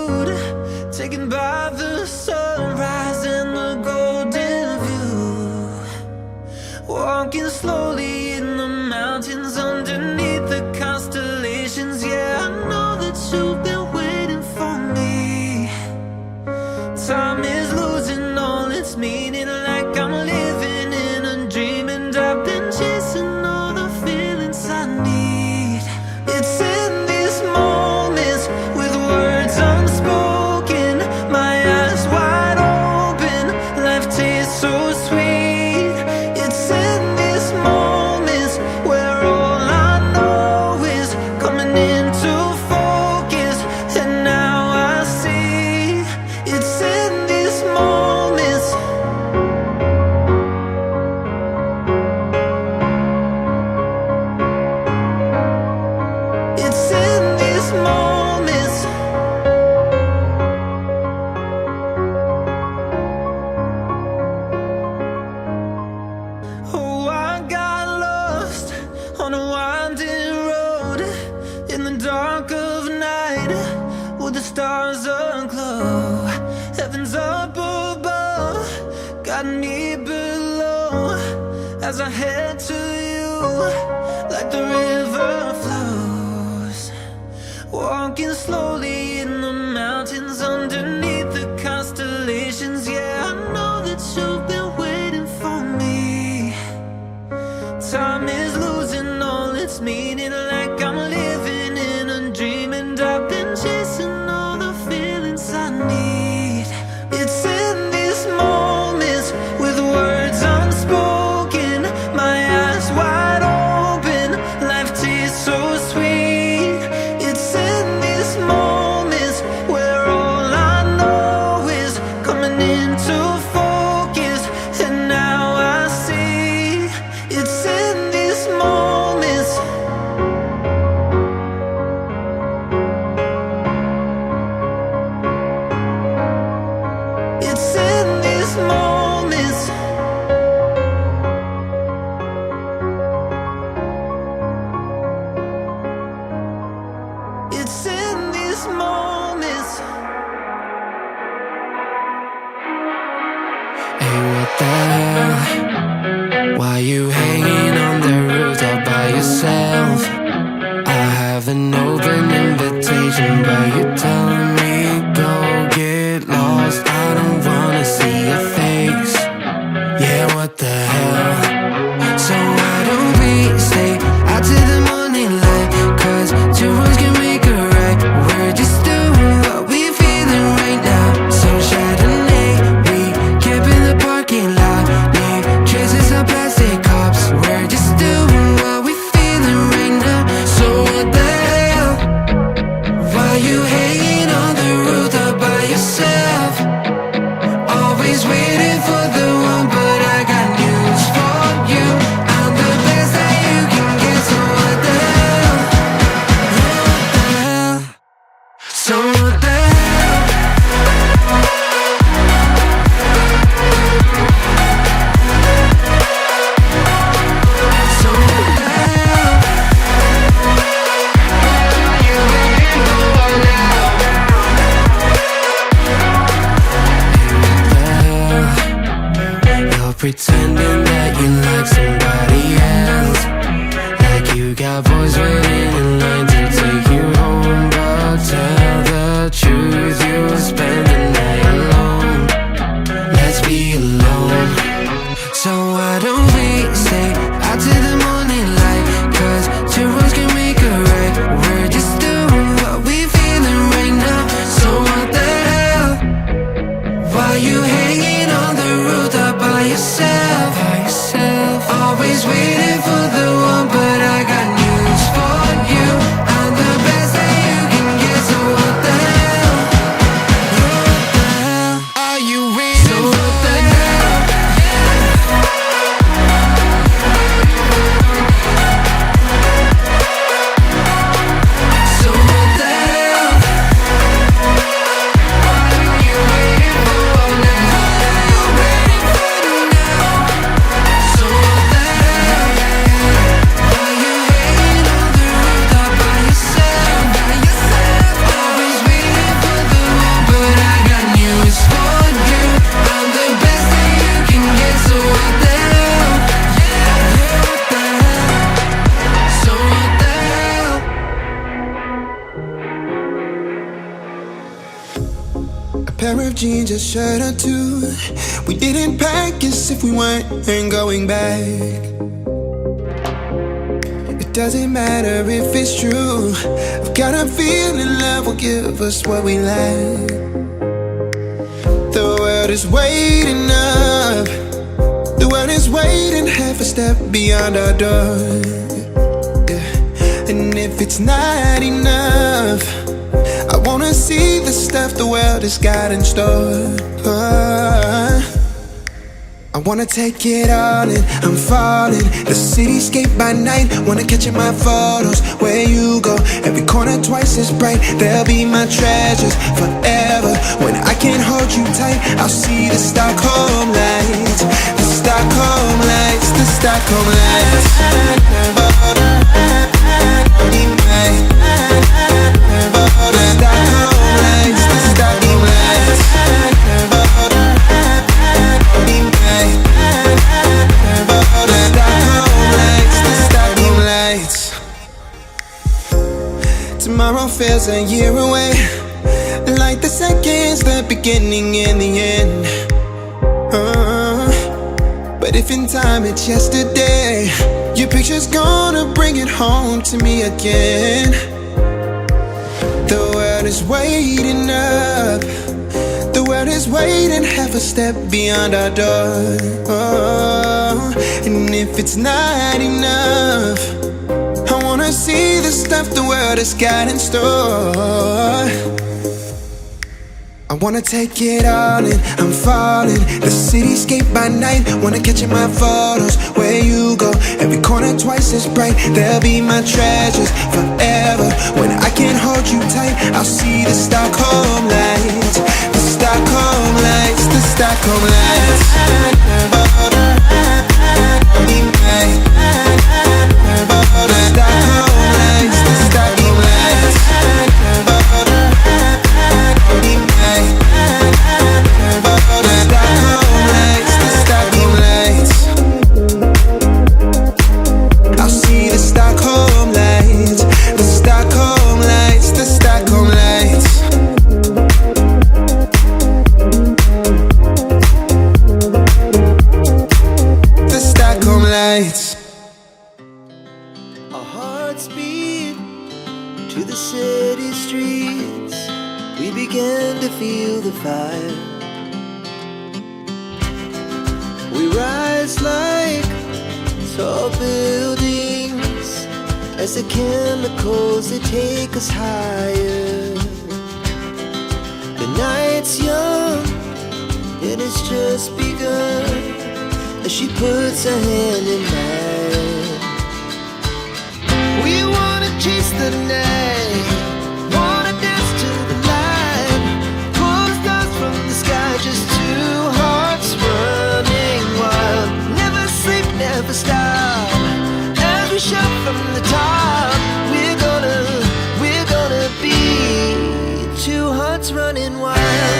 mood, taken by the sunrise and the golden view. Walking slowly in the mountains underneath the constellations. Yeah, I know that you've been waiting for me. Time is losing all its meaning, like I'm living in a dream, and I've been chasing all the feelings I need. It's in these moments with words unspoken, my eyes wide open, life tastes so sweet. It's in these moments where all I know is coming into focus, and now I see. It's in these moments. It's in these moments. Oh, I got lost on a winding road in the dark of night, with the stars aglow. Heaven's up above, got me below, as I head to you like the river flows. Walking slowly in the mountains underneath the constellations. Yeah, I know that you've been waiting for me. Time is losing all its meaning, like I'm living in a dream, and I've been chasing all the feelings I need. It's in these moments with words unspoken, my eyes wide open, life tastes so sweet. It's in these moments where all I know is coming into focus, and now I see. It's in these moments. It's in these moments. It's in these moments. Hey, what the hell? Why you hanging on the roof all by yourself? I have an open invitation, but you're telling me go get lost. I don't wanna see your face. Yeah, what the hell? So why don't we stay out to the morning light? 'Cause two wrongs can make a right. We're just doing what we're feeling right now. So Chardonnay, we camp in the parking lot, leave traces of plastic cups. We're just doing what we're feeling right now. So what the hell? Why you hanging on the roof all by yourself? Always waiting for the one, but I got news for you. I'm the best that you can get. So what the hell? Yeah, what the hell? So what the hell? So what the hell? You waiting for now? You're pretending that you like somebody else, like you got boys waiting in line to take you home. But tell the truth, you'll spend the night alone. Let's be alone. So why don't we stay out to the morning light? 'Cause two wrongs can make a right. We're just doing what we're feeling right now. So what the hell? Why you hanging on the roof all by yourself? A pair of jeans, a shirt or two. We didn't pack as if we weren't going back. It doesn't matter if it's true. I've got a feeling love will give us what we lack. The world is waiting up. The world is waiting half a step beyond our door. Yeah. And if it's not enough, I wanna see the stuff the world has got in store. I wanna take it all in, I'm falling. The cityscape by night, wanna catch in my photos. Where you go, every corner twice as bright. They'll be my treasures forever. When I can't hold you tight, I'll see the Stockholm lights. The Stockholm lights, the Stockholm lights. The Stockholm lights, the Stockholm lights. Tomorrow feels a year away, like the seconds, the beginning and the end. But if in time it's yesterday, your picture's gonna bring it home to me again. The world is waiting up. The world is waiting half a step beyond our door. And if it's not enough, I wanna see the stuff the world has got in store. I wanna take it all in, I'm falling. The cityscape by night, wanna catch in my photos. Where you go, every corner twice as bright. They'll be my treasures forever. When I can't hold you tight, I'll see the Stockholm lights. The Stockholm lights, the Stockholm lights. Our hearts beat to the city streets. We began to feel the fire. We rise like tall buildings as the chemicals, they take us higher. The night's young and it's just begun as she puts her hand in mine. We wanna chase the night, wanna dance to the light, pull the stars from the sky, just two hearts running wild. Never sleep, never stop, as we shout from the top. We're gonna be two hearts running wild.